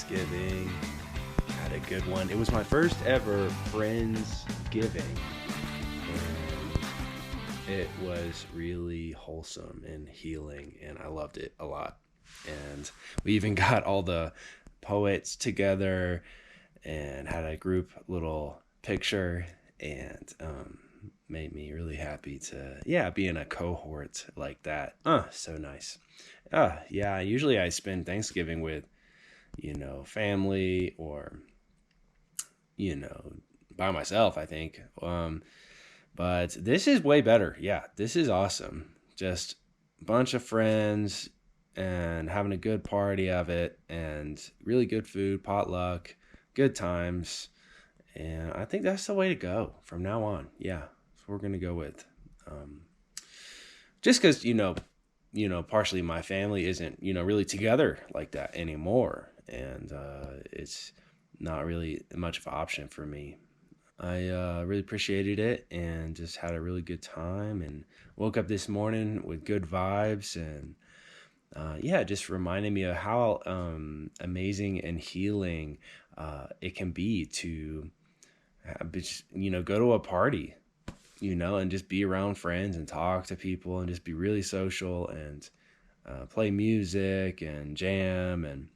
Thanksgiving. Had a good one. It was my first ever friendsgiving, and it was really wholesome and healing, and I loved it a lot. And we even got all the poets together and had a group little picture, and made me really happy to be in a cohort like that. So nice. Yeah, usually I spend Thanksgiving with family, or by myself, I think. But this is way better. Yeah, this is awesome. Just a bunch of friends and having a good party of it, and really good food, potluck, good times. And I think that's the way to go from now on. Yeah, that's what we're going to go with. Just because, partially my family isn't, really together like that anymore. And it's not really much of an option for me. I really appreciated it and just had a really good time, and woke up this morning with good vibes, and just reminded me of how amazing and healing it can be to go to a party, and just be around friends and talk to people and just be really social, and play music and jam. And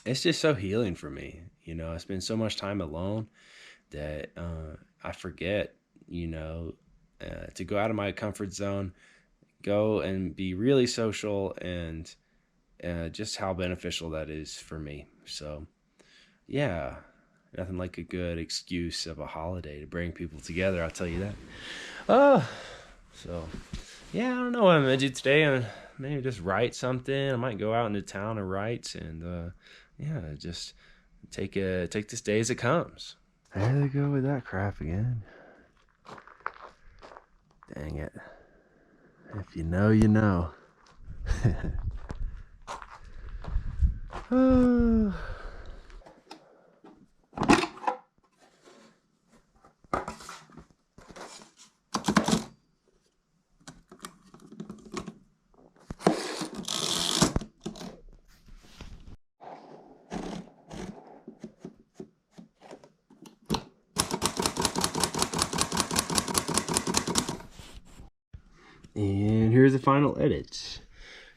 it's just so healing for me. I spend so much time alone that I forget, to go out of my comfort zone, go and be really social, and just how beneficial that is for me. So, yeah, nothing like a good excuse of a holiday to bring people together, I'll tell you that. So, yeah, I don't know what I'm going to do today. Maybe just write something. I might go out into town and write, and just take this day as it comes. There they go with that crap again. Dang it. If you know, you know. And here's the final edit.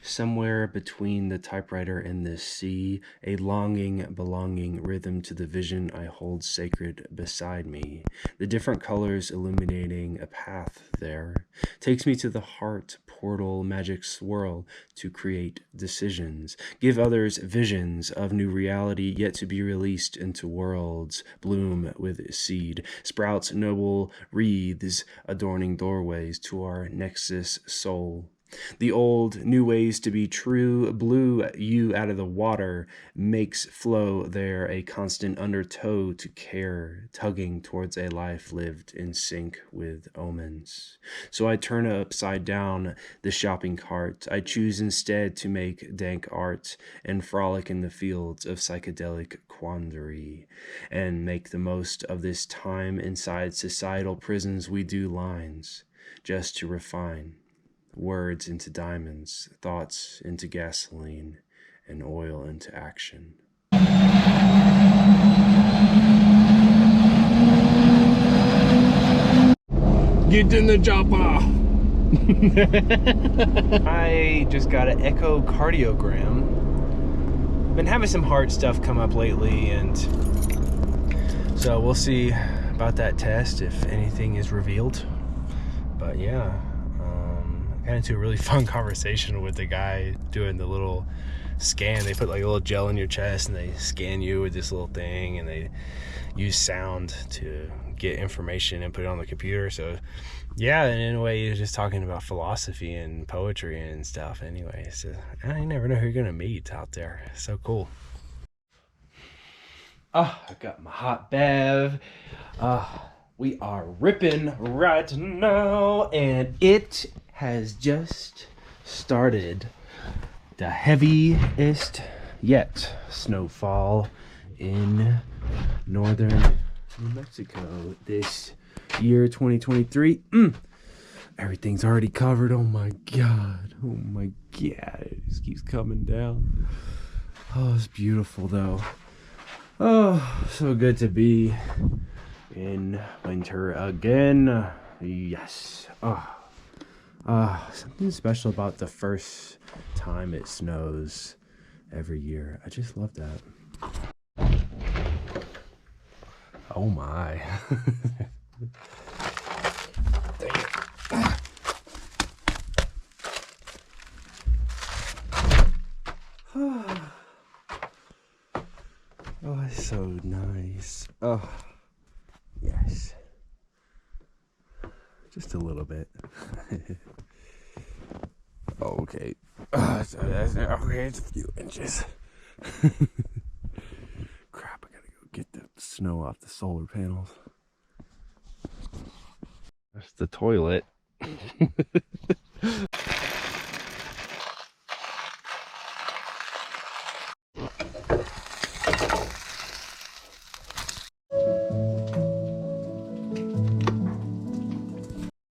Somewhere between the typewriter and the sea, a longing, belonging rhythm to the vision I hold sacred beside me. The different colors illuminating a path there takes me to the heart portal, magic swirl to create decisions. Give others visions of new reality yet to be released into worlds. Bloom with seed, sprouts noble wreaths adorning doorways to our nexus soul. The old, new ways to be true, blew you out of the water, makes flow there a constant undertow to care, tugging towards a life lived in sync with omens. So I turn upside down the shopping cart. I choose instead to make dank art and frolic in the fields of psychedelic quandary, and make the most of this time inside societal prisons. We do lines just to refine. Words into diamonds, thoughts into gasoline, and oil into action. Get in the chopper! I just got an echocardiogram. Been having some heart stuff come up lately, and so we'll see about that test if anything is revealed. But yeah. Got into a really fun conversation with the guy doing the little scan. They put like a little gel in your chest and they scan you with this little thing, and they use sound to get information and put it on the computer. So yeah, and in a way you're just talking about philosophy and poetry and stuff anyway. So you never know who you're gonna meet out there. So cool. I got my hot bev. We are ripping right now, and it has just started. The heaviest yet snowfall in northern New Mexico this year, 2023. Everything's already covered. Oh my god, it just keeps coming down. Oh, it's beautiful though. Oh, so good to be in winter again. Yes. Something special about the first time it snows every year. I just love that. Oh my. Dang it. Oh, it's so nice. Oh, yes. Just a little bit. Oh, okay. Okay, it's a few inches. Crap, I gotta go get the snow off the solar panels. That's the toilet.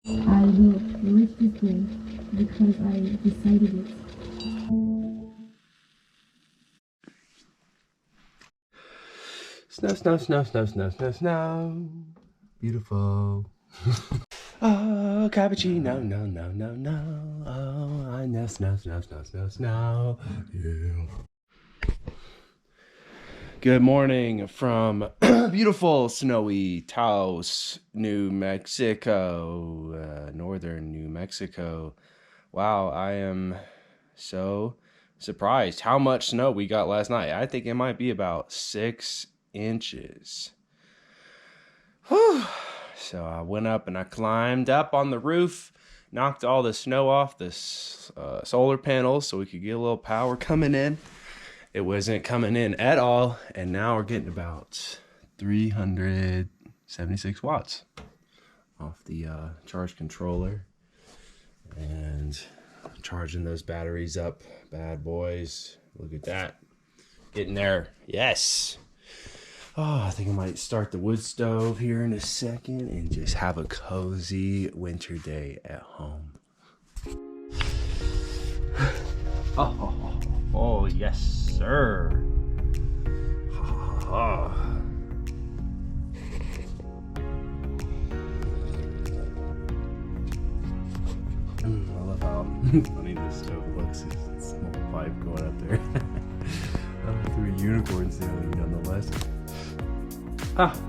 I will live this way because I decided it. Snow, snow, snow, snow, snow, snow, snow. Beautiful. Oh, cappuccino, no, no, no, no. Oh, I know snow, snow, snow, snow, snow. Yeah. Good morning from beautiful, snowy Taos, New Mexico, northern New Mexico. Wow, I am so surprised how much snow we got last night. I think it might be about 6 inches. Whew. So I went up and I climbed up on the roof, knocked all the snow off the solar panels so we could get a little power coming in. It wasn't coming in at all, and now we're getting about 376 watts off the charge controller. And charging those batteries up, bad boys. Look at that. Getting there. Yes. Oh, I think I might start the wood stove here in a second and just have a cozy winter day at home. Oh, yes, sir. I love how funny this stove looks. It's a small pipe going up there. Through a unicorn ceiling, nonetheless.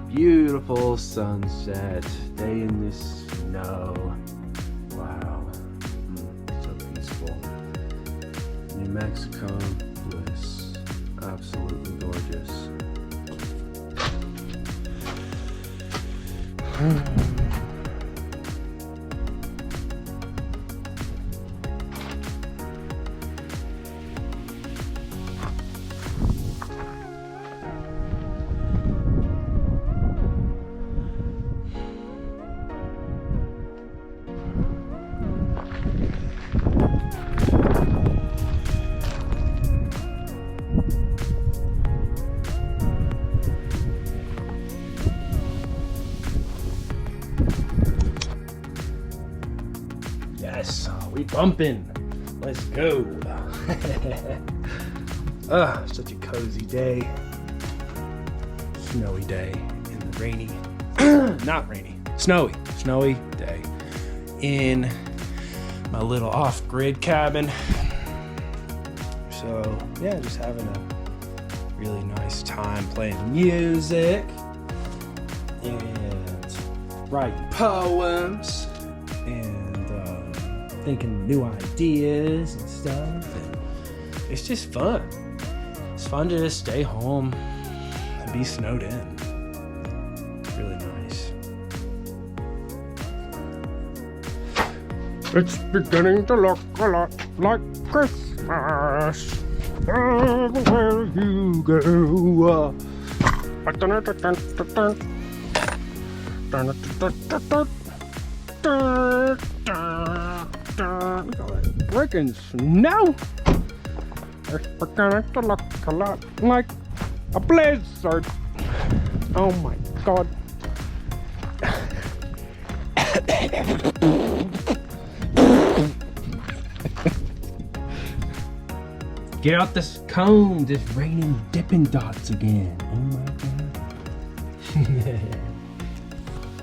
Beautiful sunset. Day in the snow. Wow. So peaceful. New Mexico bliss. Absolutely gorgeous. Yes, we bumping. Let's go. Such a cozy day. Snowy day in the rainy, not rainy, snowy day in my little off-grid cabin. So yeah, just having a really nice time playing music and writing poems and thinking new ideas and stuff, and it's just fun. It's fun to just stay home and be snowed in. Really nice. It's beginning to look a lot like Christmas everywhere you go. Look at that breaking snow. It's beginning to look a lot like a blizzard. Oh my god. Get out this cones. It's raining Dippin' Dots again. Oh my god.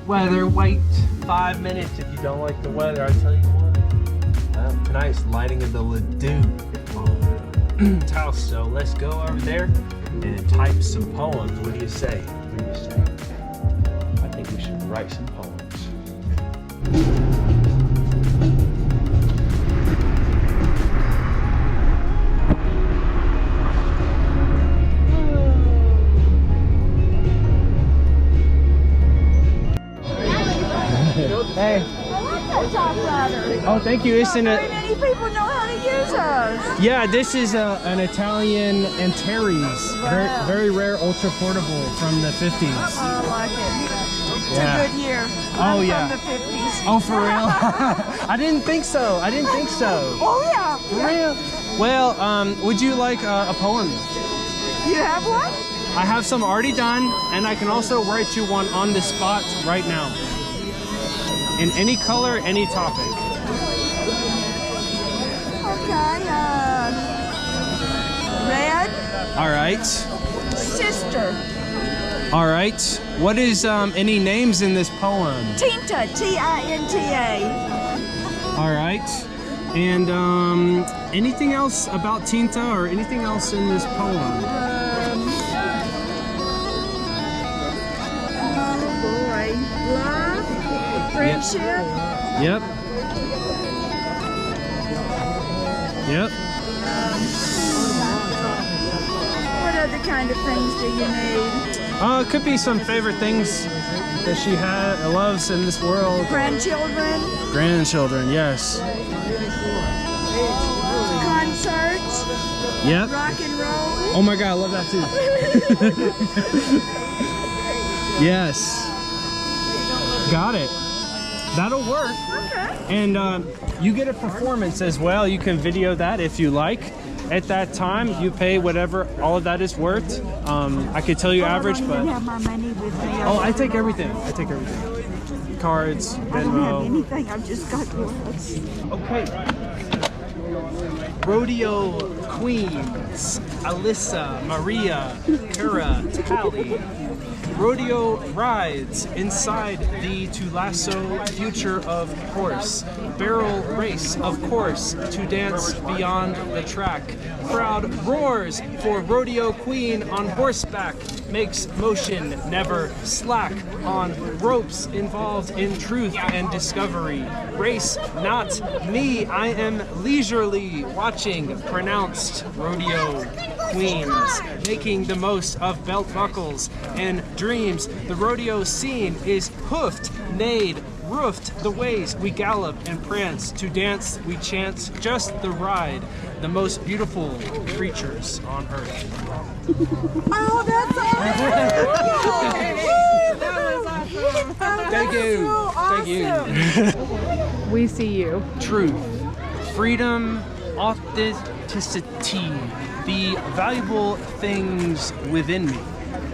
Weather, wait 5 minutes if you don't like the weather. I tell you what. Tonight's lighting of the lagoon. Taos, so let's go over there and type some poems. What do you say? What do you say? I think we should write some poems. Hey. I like that typewriter. Oh, thank you. It's in Not a. very many people know how to use those. Yeah, this is an Italian Antares. Very, very rare, ultra portable from the 50s. I like it. It's Yeah. a good year. Oh, I'm yeah. From the 50s. Oh, for real? I didn't think so. I didn't think so. Oh, yeah. For real? Well, would you like a poem? You have one? I have some already done, and I can also write you one on the spot right now. In any color, any topic. Okay. Red. All right. Sister. All right. What is any names in this poem? Tinta. Tinta. All right. And anything else about Tinta or anything else in this poem? Oh boy. Love. Friendship. Yep. Yep. What other kind of things do you need? It could be some favorite things that she loves in this world. Grandchildren. Grandchildren, yes. Concerts. Yep. Rock and roll. Oh my God, I love that too. Yes. Got it. That'll work. Okay. And you get a performance as well. You can video that if you like. At that time, you pay whatever all of that is worth. I could tell you average, I don't but even have my money with me. oh, I take everything. I take everything. Cards, I don't have Venmo. anything. I've just got yours. Okay. Rodeo Queens, Alyssa, Maria, Kara, Tally. Rodeo rides inside the to lasso future of course. Barrel race, of course, to dance beyond the track. Crowd roars for rodeo queen on horseback. Makes motion never slack on ropes involved in truth and discovery. Race not me, I am leisurely watching pronounced rodeo queens, making the most of belt buckles and dreams. The rodeo scene is hoofed, neighed, roofed the ways we gallop and prance. To dance we chant just the ride, the most beautiful creatures on earth. Oh, that's awesome! Thank you. Thank you. We see you. Truth, freedom, authenticity, the valuable things within me,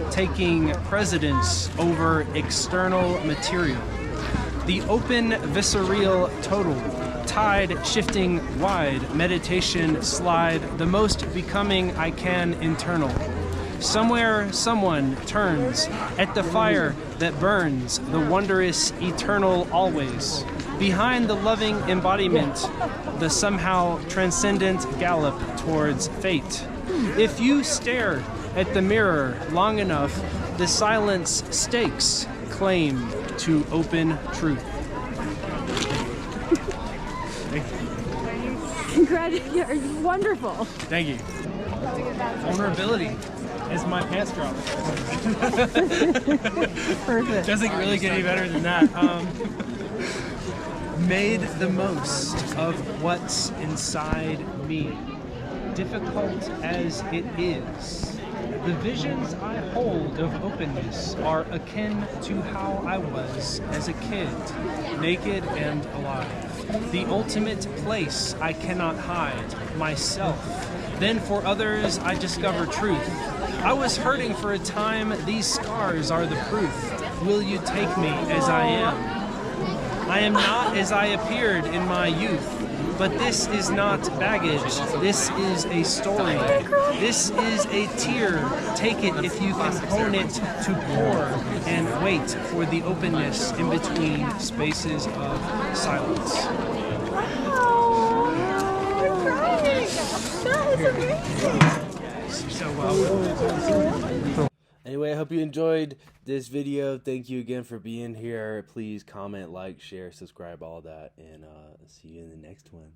taking precedence over external material. The open, visceral total, tide shifting wide, meditation slide, the most becoming I can internal. Somewhere someone turns at the fire that burns, the wondrous eternal always. Behind the loving embodiment, the somehow transcendent gallop towards fate. If you stare at the mirror long enough, the silence stakes claim to open truth. Congratulations. Wonderful. Thank you. Vulnerability is my pants drop. Perfect. Doesn't really get any better than that. Made the most of what's inside me, difficult as it is. The visions I hold of openness are akin to how I was as a kid, naked and alive. The ultimate place I cannot hide, myself. Then for others I discover truth. I was hurting for a time, these scars are the proof. Will you take me as I am? I am not as I appeared in my youth, but this is not baggage, this is a story. This is a tier. Take it if you can hone it to pour and wait for the openness in between spaces of silence. I'm crying. That was amazing. So well. Anyway, I hope you enjoyed this video. Thank you again for being here. Please comment, like, share, subscribe, all that, and see you in the next one.